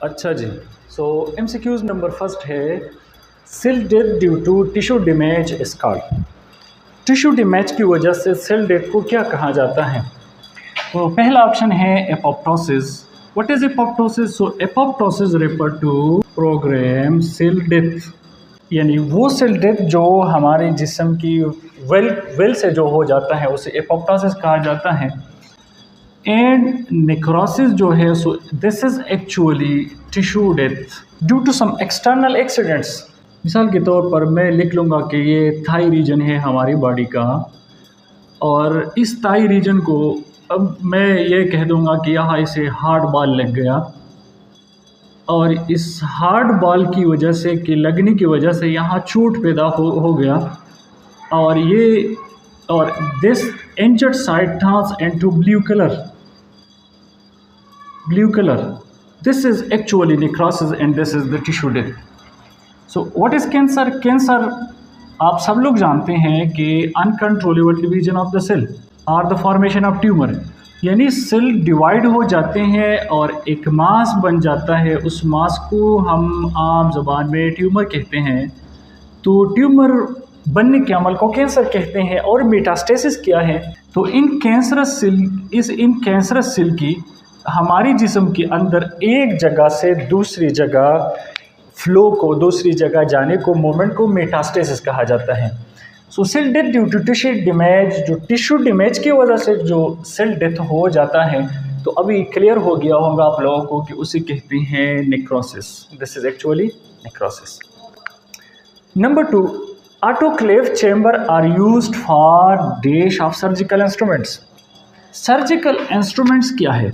अच्छा जी। So MCQs number first है, cell death due to tissue damage scar. Tissue damage की वजह से सेल डेथ को क्या कहा जाता है? तो पहला ऑप्शन है apoptosis. What is apoptosis? So apoptosis refer to program cell death, यानी वो सेल डेथ जो हमारे जिस्म की वेल वेल से जो हो जाता है उसे एपोप्टोसिस कहा जाता है। एंड नेक्रोसिस जो है, so this is actually tissue death due to some external accidents. मिसाल के तौर पर मैं लिख लूँगा कि ये थाई रीजन है हमारी बॉडी का, और इस थाई रीजन को अब मैं ये कह दूँगा कि यहाँ इसे हार्ड बॉल लग गया, और इस हार्ड बॉल की वजह से कि लगने की वजह से यहाँ चोट पैदा हो गया, और ये और this injured side turns into blue colour. This is actually necrosis and this is the tissue death. So what is cancer? Cancer आप सब लोग जानते हैं कि uncontrollable division of the cell और द फॉर्मेशन ऑफ ट्यूमर, यानी cell divide हो जाते हैं और एक मास बन जाता है। उस मास को हम आम ज़बान में ट्यूमर कहते हैं। तो ट्यूमर बनने के अमल को कैंसर कहते हैं। और मेटास्टेसिस क्या है? तो इन कैंसरस सेल की हमारी जिस्म के अंदर एक जगह से दूसरी जगह फ्लो को, दूसरी जगह जाने को, मूवमेंट को मेटास्टेसिस कहा जाता है। So cell death due to tissue damage, जो टिश्यू डैमेज की वजह से जो सेल डेथ हो जाता है, तो अभी क्लियर हो गया होगा आप लोगों को कि उसे कहते हैं necrosis. This is actually necrosis. Number 2, autoclave chamber are used for dash of surgical instruments. Surgical instruments क्या है?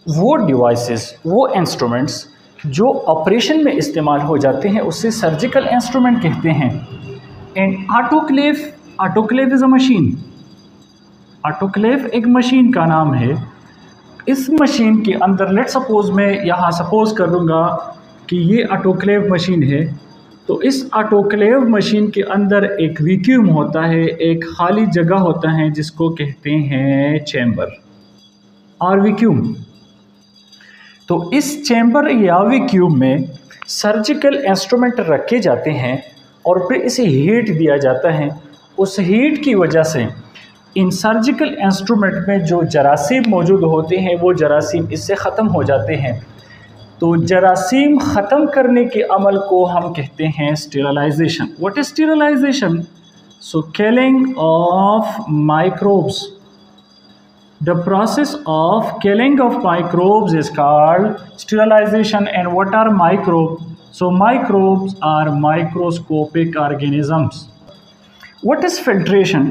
वो डिवाइसेस, वो इंस्ट्रूमेंट्स जो ऑपरेशन में इस्तेमाल हो जाते हैं उससे सर्जिकल इंस्ट्रूमेंट कहते हैं। And autoclave is a machine. Autoclave एक मशीन का नाम है। इस मशीन के अंदर लेट सपोज मैं यहाँ सपोज करूँगा कि ये ऑटोक्लेव मशीन है, तो इस ऑटोक्लेव मशीन के अंदर एक वैक्यूम होता है, एक खाली जगह होता है जिसको कहते हैं चैम्बर और वैक्यूम। तो इस चैम्बर या वैक्यूम में सर्जिकल इंस्ट्रूमेंट रखे जाते हैं और फिर इसे हीट दिया जाता है। उस हीट की वजह से इन सर्जिकल इंस्ट्रूमेंट में जो जरासीम मौजूद होते हैं वो जरासीम इससे ख़त्म हो जाते हैं। तो जरासीम ख़त्म करने के अमल को हम कहते हैं sterilisation. What is sterilisation? So killing of microbes. The process of killing of microbes is called sterilization. And what are microbes? So microbes are microscopic organisms. What is filtration?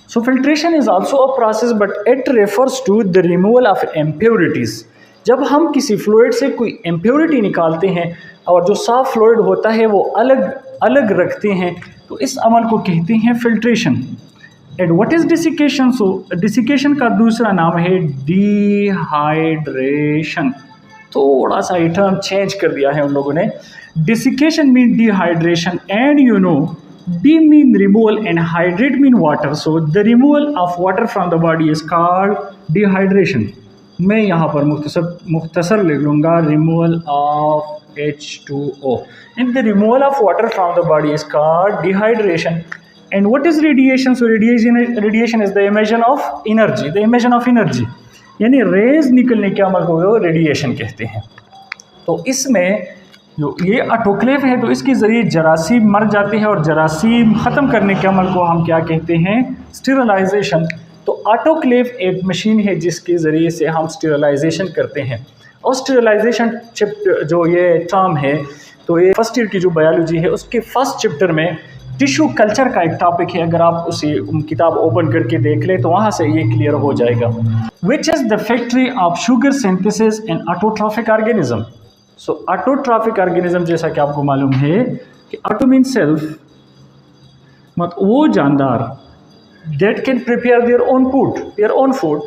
So filtration is also a process, but it refers to the removal of impurities. जब हम किसी fluid से कोई impurity निकालते हैं और जो साफ फ्लूइड होता है वो अलग अलग रखते हैं, तो इस अमल को कहते हैं filtration. And what is desiccation? So desiccation का दूसरा नाम है डिहाइड्रेशन। थोड़ा सा ये टर्म चेंज कर दिया है उन लोगों ने। Desiccation mean dehydration, and you know de mean removal and hydrate mean water. So the removal of water from the body is called dehydration. मैं यहाँ पर मुख्तसर लिख लूँगा, removal of H2O। And the removal of water from the body is called dehydration. And what is radiation? So radiation is the emission of energy, the emission of energy, यानी raise निकलने के अमल को रेडिएशन कहते हैं। तो इसमें जो ये ऑटोक्लेव है, तो इसके ज़रिए जरासीम मर जाते हैं और जरासीम ख़त्म करने के अमल को हम क्या कहते हैं? स्टेरिलाइजेशन। तो ऑटोक्लेव एक मशीन है जिसके ज़रिए से हम स्टेरिलाइजेशन करते हैं। और स्टेरिलाइजेशन जो ये टर्म है, तो ये फर्स्ट ईयर की जो बायोलॉजी है उसके फर्स्ट चैप्टर में टिश्यू कल्चर का एक टॉपिक है। अगर आप उसी किताब ओपन करके देख लें तो वहाँ से ये क्लियर हो जाएगा। Which is the factory of sugar synthesis in autotrophic organism. So autotrophic organism, जैसा कि आपको मालूम है कि ऑटो मीन सेल्फ, मतलब वो जानदार that can prepare their own food.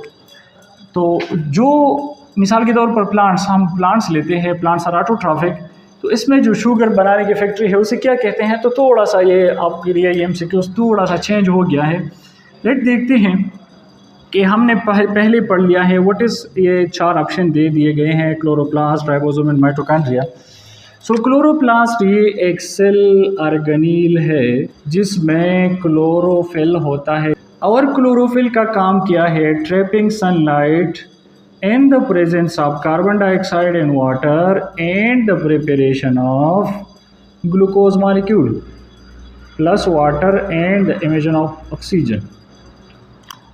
तो जो मिसाल के तौर पर हम प्लांट्स लेते हैं, प्लांट्स आर ऑटोट्रॉफिक, तो इसमें जो शुगर बनाने की फैक्ट्री है उसे क्या कहते हैं? तो थोड़ा सा ये आपके लिए ये एमसीक्यूज थोड़ा सा चेंज हो गया है। लेट देखते हैं कि हमने पहले पढ़ लिया है व्हाट इज़, ये 4 ऑप्शन दे दिए गए हैं, chloroplast, ribosome and mitochondria. So chloroplast ये एक सेल ऑर्गेनील है जिसमें क्लोरोफिल होता है, और क्लोरोफिल का काम क्या है, trapping sunlight in the presence of carbon dioxide and water and the preparation of glucose molecule plus water and the emission of oxygen।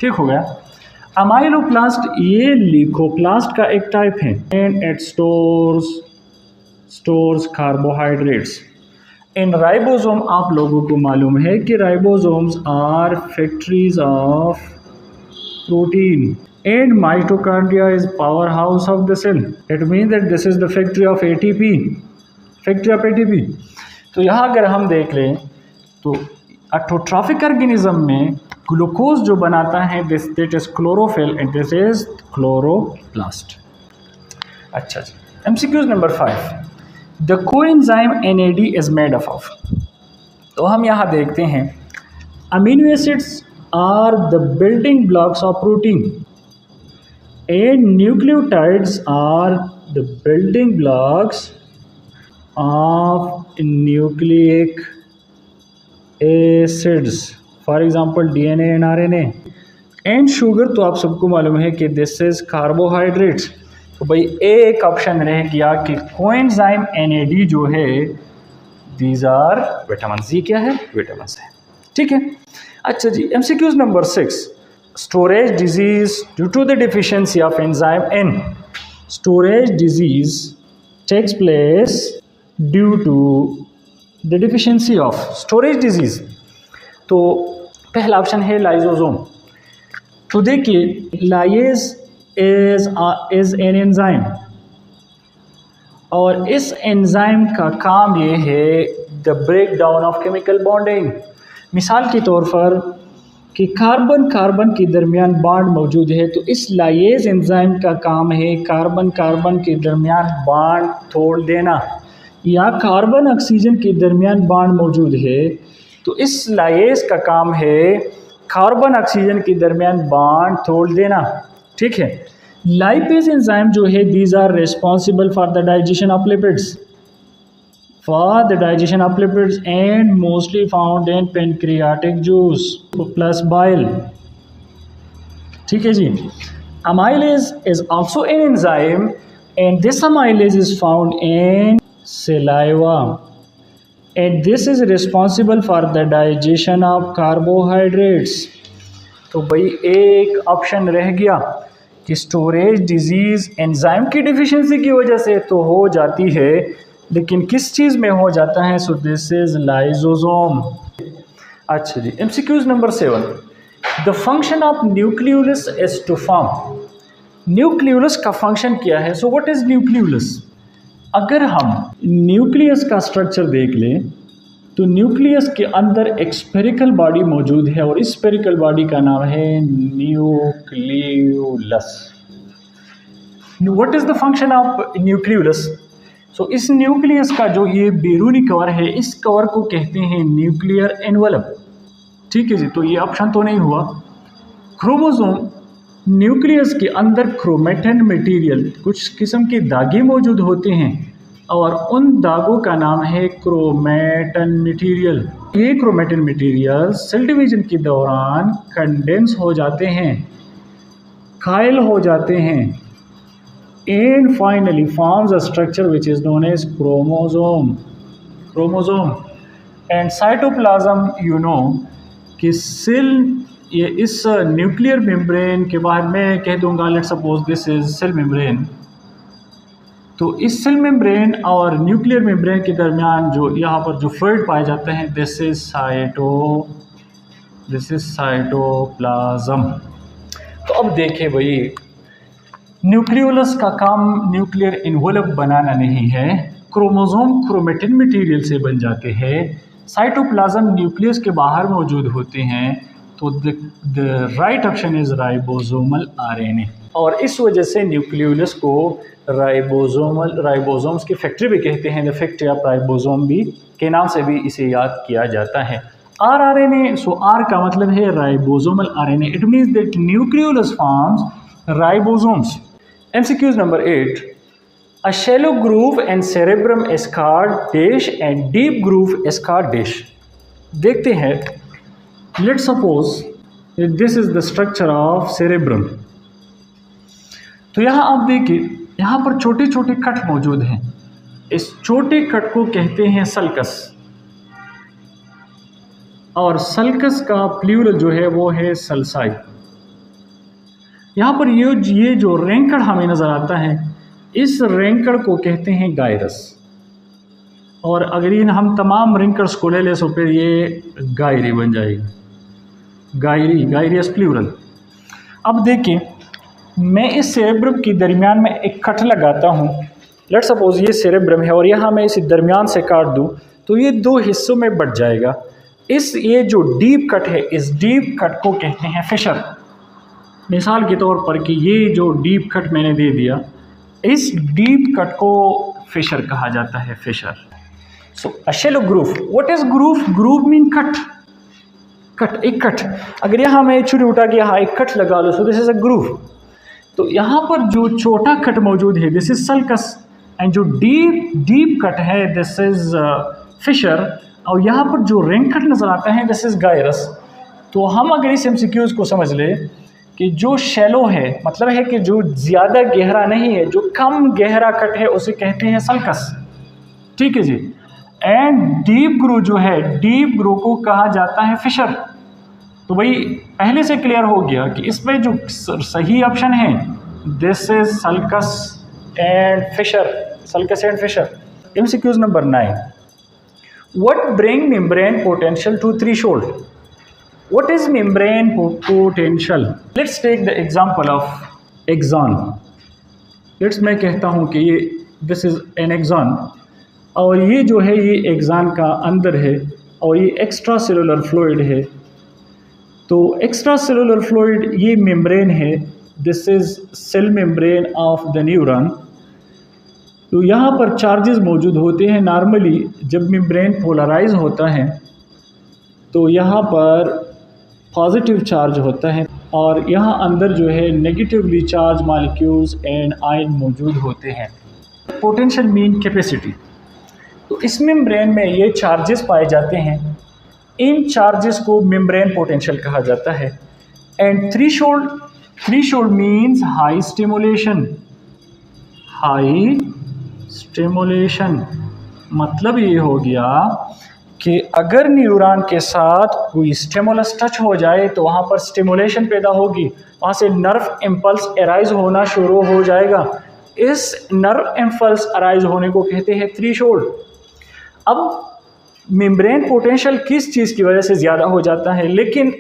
ठीक हो गया। अमाइलोप्लास्ट ये लीकोप्लास्ट का एक टाइप है and it stores carbohydrates। इन राइबोसोम आप लोगों को मालूम है कि ribosomes are factories of protein and mitochondria is powerhouse of the cell। It means that this is the factory of ATP, factory of ATP। तो यहाँ अगर हम देख लें तो ऑटोट्रॉफिक ऑर्गेनिज्म में ग्लूकोज जो बनाता है this is chlorophyll and this is chloroplast. अच्छा जी, MCQs number 5, the coenzyme NAD is made up of. तो हम यहाँ देखते हैं amino acids are the building blocks of protein and nucleotides are the building blocks of nucleic acids, for example DNA and RNA। and sugar तो आप सबको मालूम है कि this is carbohydrates। तो भाई एक ऑप्शन रह गया कि कोएंजाइम NAD जो है these are विटामिन C। क्या है, विटामिन C। ठीक है। अच्छा जी, MCQs number 6, storage disease due to the deficiency of enzyme N। storage disease takes place due to the deficiency of storage disease। तो पहला ऑप्शन है लाइसोसोम। तो देखिए लाइज इज एन एंजाइम, और इस एंजाइम का काम ये है the break down of chemical bonding. मिसाल के तौर पर कि कार्बन कार्बन के दरमियान बॉन्ड मौजूद है, तो इस लाइएज एंजाइम का काम है कार्बन कार्बन के दरमियान बॉन्ड तोड़ देना, या कार्बन ऑक्सीजन के दरमियान बॉन्ड मौजूद है तो इस लाइएज का काम है कार्बन ऑक्सीजन के दरमियान बॉन्ड तोड़ देना। ठीक है। लाइपेज एंजाइम जो है these are responsible for the digestion of lipids, and mostly found in pancreatic juice plus bile। ठीक है जी। amylase is also an enzyme and this amylase is found in saliva and this is responsible for the digestion of carbohydrates। तो भाई एक option रह गया कि storage disease enzyme की deficiency की वजह से तो हो जाती है, लेकिन किस चीज़ में हो जाता है, सो दिस इज लाइसोसोम। अच्छा जी, MCQs number 7, the function of nucleolus is to form. Nucleolus का फंक्शन क्या है, सो व्हाट इज न्यूक्लियोलस। अगर हम न्यूक्लियस का स्ट्रक्चर देख लें तो न्यूक्लियस के अंदर एक स्फेरिकल बॉडी मौजूद है और इस स्फेरिकल बॉडी का नाम है nucleolus. What is the function of nucleolus. So इस न्यूक्लियस का जो ये बैरूनी कवर है, इस कवर को कहते हैं न्यूक्लियर एनवलप। ठीक है जी, तो ये ऑप्शन तो नहीं हुआ। क्रोमोसोम, न्यूक्लियस के अंदर क्रोमेटिन मटेरियल, कुछ किस्म के दागे मौजूद होते हैं और उन दागों का नाम है क्रोमेटिन मटेरियल। ये क्रोमेटिन मटेरियल सेल डिवीजन के दौरान कंडेंस हो जाते हैं, कायल हो जाते हैं, and finally forms a structure which is known as chromosome। and cytoplasm you know कि सेल, ये इस न्यूक्लियर मेम्ब्रेन के बाहर मैं कह दूंगा, let's suppose this is cell membrane. तो इस सेल मेम्ब्रेन और न्यूक्लियर मेम्ब्रेन के दरमियान जो यहाँ पर जो फ्लूइड पाए जाते हैं दिस इज साइटोप्लाज्म। तो अब देखें भाई, न्यूक्लियोलस का काम न्यूक्लियर एनवलप बनाना नहीं है, क्रोमोसोम क्रोमेटिन मटेरियल से बन जाते हैं, साइटोप्लाज्म न्यूक्लियस के बाहर मौजूद होते हैं। तो the right option is ribosomal RNA, और इस वजह से न्यूक्लियोलस को राइबोसोम्स की फैक्ट्री भी कहते हैं, द फैक्ट्री ऑफ राइबोसोम भी के नाम से भी इसे याद किया जाता है। rRNA, so R का मतलब है ribosomal RNA. It means that nucleolus forms ribosomes. MCQs number 8. A shallow groove and cerebrum is called dash and deep groove is called dash. देखते हैं. Let's suppose that this is the structure of cerebrum. तो यहाँ आप देखिए, यहाँ पर छोटे छोटे कट मौजूद हैं. इस छोटे कट को कहते हैं सल्कस, और सल्कस का प्लूरल जो है वो है सल्साई. यहाँ पर ये जो रेंकड़ हमें नज़र आता है, इस रेंकड़ को कहते हैं गायरस. और अगर इन हम तमाम रेंकर्स को ले सो फिर ये गायरी बन जाएगी. गायरियस प्लूरल. अब देखिए, मैं इस सेरेब्रम के दरमियान में एक कट लगाता हूँ. लेट सपोज ये सेरेब्रम है और यहाँ मैं इसे दरमियान से काट दूँ तो ये दो हिस्सों में बट जाएगा. ये जो डीप कट है, इस डीप कट को कहते हैं फिशर. मिसाल के तौर पर कि ये जो डीप कट मैंने दे दिया, इस डीप कट को फिशर कहा जाता है, fissure. So a shallow groove. What is groove? Groove mean cut. एक कट. अगर यहाँ मैं छुरी उठा के यहाँ एक कट लगा लो, so this is a groove. तो यहाँ पर जो छोटा कट मौजूद है, दिस इज सल्कस, एंड जो डीप कट है, दिस इज फिशर. और यहाँ पर जो रिंग कट नज़र आता है, दिस इज गायरस. तो हम अगर इस MCQs को समझ ले कि जो शैलो है, मतलब है कि जो ज़्यादा गहरा नहीं है, जो कम गहरा कट है, उसे कहते हैं सल्कस. ठीक है जी. एंड डीप ग्रू जो है, डीप ग्रू को कहा जाता है फिशर. तो भाई पहले से क्लियर हो गया कि इसमें जो सही ऑप्शन है, this is sulcus and fissure. Sulcus and fissure. MCQs number 9. What bring membrane potential to threshold? What is membrane potential? Let's take the example of axon. मैं कहता हूँ कि ये this is an axon, और ये जो है ये axon का अंदर है और ये एक्स्ट्रा सेलुलर फ्लूइड है. तो एक्स्ट्रा सेलुलर फ्लूइड ये मेम्ब्रेन है. This is cell membrane of the neuron. तो यहाँ पर चार्जेस मौजूद होते हैं. नॉर्मली जब मेम्ब्रेन पोलराइज होता है तो यहाँ पर पॉजिटिव चार्ज होता है, और यहाँ अंदर जो है negatively charge molecules and ion मौजूद होते हैं. Potential mean capacity. तो इस मेम्ब्रेन में ये चार्जेस पाए जाते हैं. इन चार्जेस को मेम्ब्रेन पोटेंशियल कहा जाता है. And threshold means high stimulation. मतलब ये हो गया कि अगर न्यूरॉन के साथ कोई स्टिमुलस टच हो जाए तो वहाँ पर स्टिमुलेशन पैदा होगी, वहाँ से नर्व इम्पल्स अराइज होना शुरू हो जाएगा. इस नर्व इम्पल्स अराइज होने को कहते हैं थ्रेशोल्ड. अब मेम्ब्रेन पोटेंशियल किस चीज़ की वजह से ज़्यादा हो जाता है, लेकिन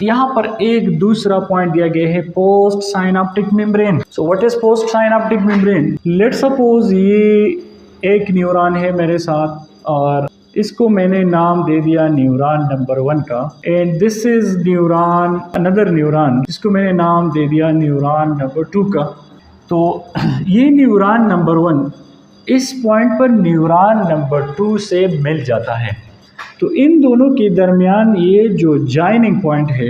यहाँ पर एक दूसरा पॉइंट दिया गया है, post synaptic membrane. So what is post synaptic membrane? Let's suppose ये एक न्यूरॉन है मेरे साथ, और इसको मैंने नाम दे दिया न्यूरॉन नंबर 1 का. And this is neuron, another neuron, इसको मैंने नाम दे दिया न्यूरॉन नंबर 2 का. तो ये न्यूरॉन नंबर 1 इस पॉइंट पर न्यूरॉन नंबर 2 से मिल जाता है. तो इन दोनों के दरमियान ये जो जॉइनिंग पॉइंट है,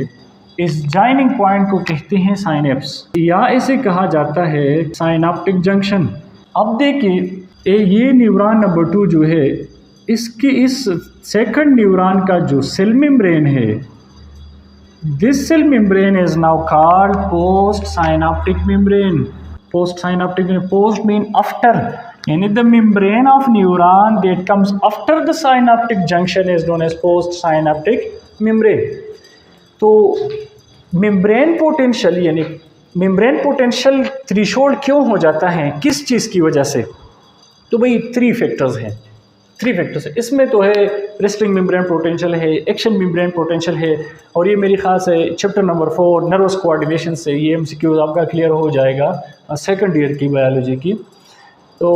इस जॉइनिंग पॉइंट को कहते हैं साइनेप्स, या इसे कहा जाता है साइनाप्टिक जंक्शन. अब देखिए ये न्यूरॉन नंबर 2 जो है, इसकी इस सेकंड न्यूरॉन का जो सेल मेम्ब्रेन है, this cell membrane is now called post synaptic membrane. Post mean after, यानी the membrane of neuron that comes after the synaptic junction is known as post synaptic membrane. तो membrane potential, यानी membrane potential threshold क्यों हो जाता है, किस चीज़ की वजह से? तो भाई 3 फैक्टर्स हैं. इसमें तो है रेस्टिंग मेम्ब्रेन पोटेंशियल है, एक्शन मेम्ब्रेन पोटेंशियल है, और ये मेरी खास है चैप्टर नंबर 4 नर्वस कोऑर्डिनेशन से ये MCQ आपका क्लियर हो जाएगा सेकंड ईयर की बायोलॉजी की. तो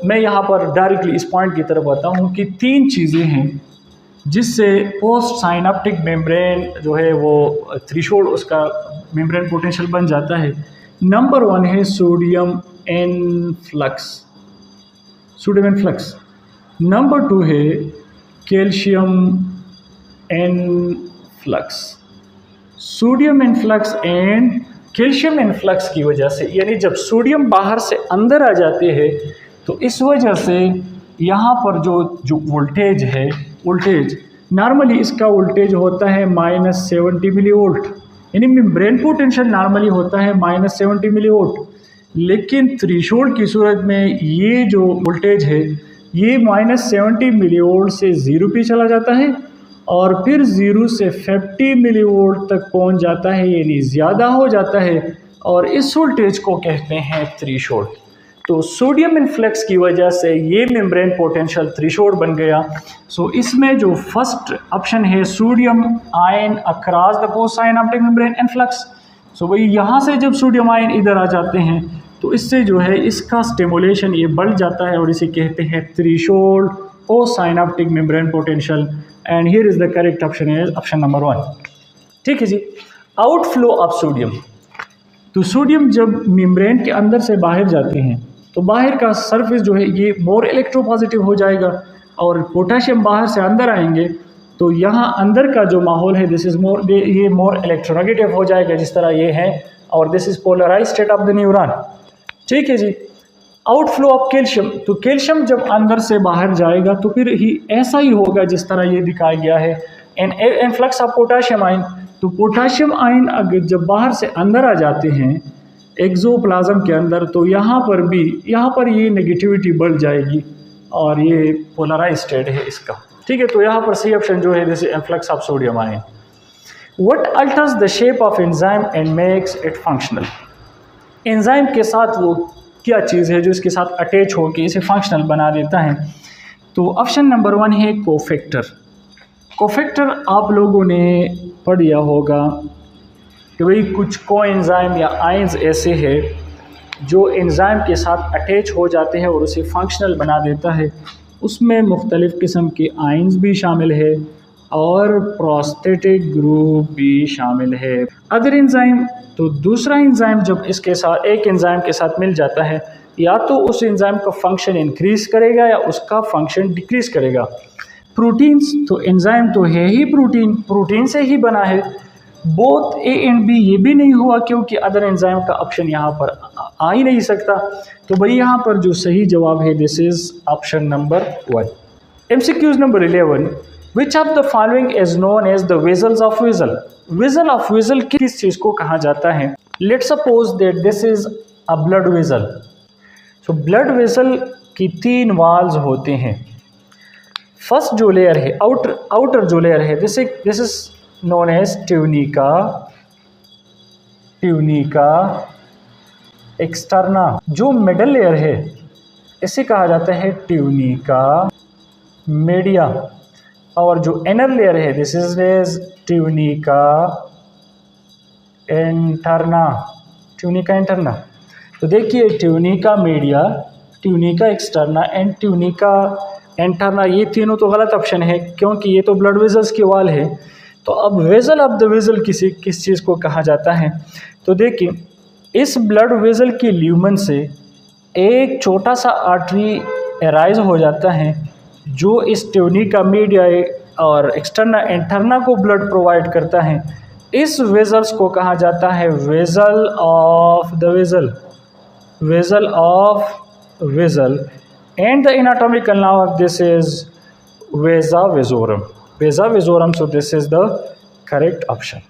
मैं यहाँ पर डायरेक्टली इस पॉइंट की तरफ आता हूँ कि 3 चीज़ें हैं जिससे पोस्ट साइनाप्टिक मेम्ब्रेन जो है वो थ्रेशोल्ड उसका मेम्ब्रेन पोटेंशियल बन जाता है. नंबर 1 है सोडियम इनफ्लक्स. नंबर 2 है calcium influx, sodium influx and calcium influx की वजह से, यानी जब सोडियम बाहर से अंदर आ जाते हैं तो इस वजह से यहाँ पर जो वोल्टेज है, वोल्टेज नॉर्मली इसका वोल्टेज होता है -70 मिलीवोल्ट, यानी मेम्ब्रेन पोटेंशियल नॉर्मली होता है -70 मिलीवोल्ट, लेकिन थ्रेशोल्ड की सूरत में ये जो वोल्टेज है ये -70 मिलीवोल्ट से 0 पे चला जाता है और फिर 0 से 50 मिलीवोल्ट तक पहुंच जाता है, यानी ज़्यादा हो जाता है और इस वोल्टेज को कहते हैं थ्रेशोल्ड। तो सोडियम इनफ्लक्स की वजह से ये मेम्ब्रेन पोटेंशियल थ्रेशोल्ड बन गया। सो इसमें जो फर्स्ट ऑप्शन है sodium ion across the post synaptic membrane influx, so वही यहाँ से जब सोडियम आयन इधर आ जाते हैं तो इससे जो है इसका स्टिमुलेशन ये बढ़ जाता है और इसे कहते हैं threshold post synaptic membrane potential. And here is the correct option is option number 1। ठीक है जी। आउटफ्लो ऑफ सोडियम, तो सोडियम जब मेम्ब्रेन के अंदर से बाहर जाते हैं तो बाहर का सरफेस जो है ये मोर इलेक्ट्रोपॉजिटिव हो जाएगा और पोटेशियम बाहर से अंदर आएंगे तो यहाँ अंदर का जो माहौल है दिस इज मोर, ये मोर इलेक्ट्रोनेगेटिव हो जाएगा जिस तरह ये है, और this is polarised state of the neuron. ठीक है जी। आउटफ्लो ऑफ कैल्शियम, तो कैल्शियम जब अंदर से बाहर जाएगा तो फिर ही ऐसा ही होगा जिस तरह ये दिखाया गया है। And influx of potassium ion, तो पोटेशियम आयन अगर जब बाहर से अंदर आ जाते हैं एक्सोप्लाज्म के अंदर तो यहाँ पर ये नेगेटिविटी बढ़ जाएगी और ये पोलराइज स्टेट है इसका। ठीक है, तो यहाँ पर सी ऑप्शन जो है जैसे influx of sodium ion. What altars the shape of enzyme and makes it functional, enzyme के साथ वो क्या चीज़ है जो इसके साथ अटैच होकर इसे फंक्शनल बना देता है। तो ऑप्शन नंबर 1 है कोफैक्टर। कोफैक्टर आप लोगों ने पढ़ लिया होगा कि भाई कुछ कोएंजाइम या आयंस ऐसे हैं जो एंजाइम के साथ अटैच हो जाते हैं और उसे फंक्शनल बना देता है। उसमें मुख्तलिफ़ किस्म के आयंस भी शामिल है और प्रोस्थेटिक ग्रुप भी शामिल है। अदर एंजाइम, तो दूसरा एंजाइम जब इसके साथ एक एंजाइम के साथ मिल जाता है या तो उस एंजाइम का फंक्शन इंक्रीज करेगा या उसका फंक्शन डिक्रीज करेगा। प्रोटीन्स, तो एंजाइम तो है ही प्रोटीन से ही बना है। बोथ ए एंड बी ये भी नहीं हुआ क्योंकि अदर एंजाइम का ऑप्शन यहाँ पर आ ही नहीं सकता। तो भाई यहाँ पर जो सही जवाब है this is option number 1। MCQs number 11, which of the following is known as the vessels of vessel. Vessel of vessel किस चीज़ को कहा जाता है। Let suppose that this is a blood vessel. So blood vessel की 3 walls होते हैं। First जो लेयर है आउटर जो लेयर है this is known as tunica externa. जो मिडल लेयर है इसे कहा जाता है ट्यूनिका मीडिया और जो इनर लेयर है दिस इज ट्यूनिका इंटरना। तो देखिए tunica media, tunica externa and tunica interna, ये तीनों तो गलत ऑप्शन है क्योंकि ये तो ब्लड वेजल्स की वॉल है। तो अब वेजल ऑफ द वेजल किस चीज़ को कहा जाता है। तो देखिए इस ब्लड वेजल के ल्यूमन से एक छोटा सा आर्टरी एराइज हो जाता है जो इस ट्यूनिका मीडिया और एक्सटर्ना इंटरना को ब्लड प्रोवाइड करता है। इस वेजल्स को कहा जाता है vessel of the vessel and the anatomical नाम of this is vasa vasorum. So this is the correct option.